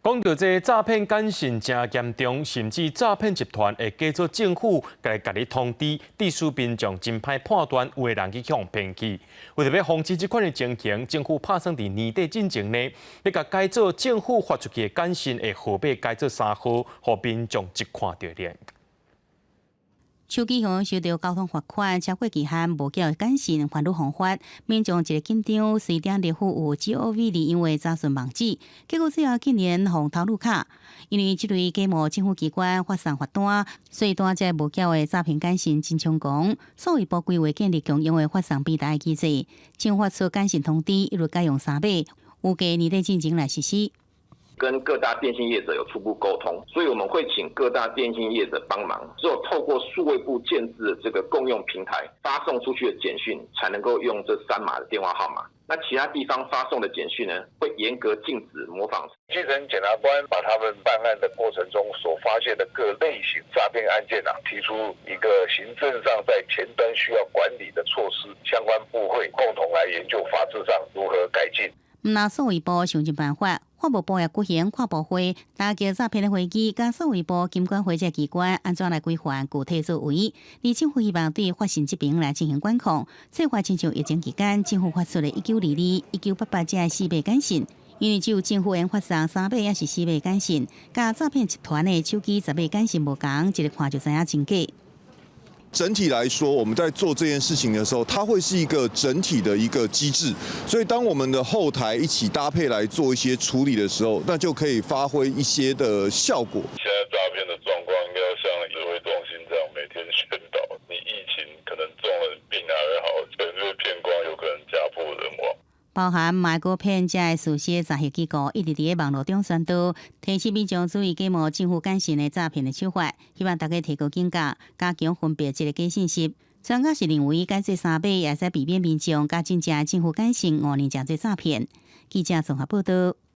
讲到这诈骗简讯真严重，甚至诈骗集团会假作政府甲你通知，地书民众真歹判断，有的人去向骗去。为着要防止这款的情形，政府拍算伫年底进前呢，要甲改做政府发出去的简讯的号码改做3号，互民众一看就认。手机向收到交通罚款超过期限无缴的简讯，法律防法，民众一个紧张，随点入户有 GOV 里因为查询网址，结果最后竟然互偷入卡。因为这类假冒政府机关发送罚单，所以单这无缴的诈骗简讯真猖狂。数位部规划建立共用的发送平台机制，请发出简讯通知，一律改用3码，预计年底进前来实施。跟各大电信业者有初步沟通，所以我们会请各大电信业者帮忙。只有透过数位部建制的这个共用平台发送出去的简讯，才能够用这3码的电话号码。那其他地方发送的简讯呢，会严格禁止模仿。基层检察官把他们办案的过程中所发现的各类型诈骗案件提出一个行政上在前端需要管理的措施，相关部会共同来研究法制上如何改进。那数位部想尽办法，法务部也举行跨部会，打击诈骗的会议，甲数位部金管会这机关安怎来规范具体作为？而政府希望对发生疾病来进行管控。这话亲像疫情期间，政府发出的1922、1988这4码简讯，因为只有政府能发送3码也是4码简讯，甲诈骗集团的手机10码简讯无同，一看就知影真假。整体来说，我们在做这件事情的时候，它会是一个整体的一个机制。所以，当我们的后台一起搭配来做一些处理的时候，那就可以发挥一些的效果。现在诈骗的状况应该要像指挥中心这样每天宣导，你疫情可能中了病还会好，可能就是骗光，有可能家破人亡。包含卖国骗这的事实查核机构一直伫网络中宣导，提醒民众注意假冒政府简讯的诈骗的手法，希望大家提高警觉，加强分别这个假信息。专家是认为改做3码也使避免民众甲真正政府简讯误认真做诈骗。记者综合报道。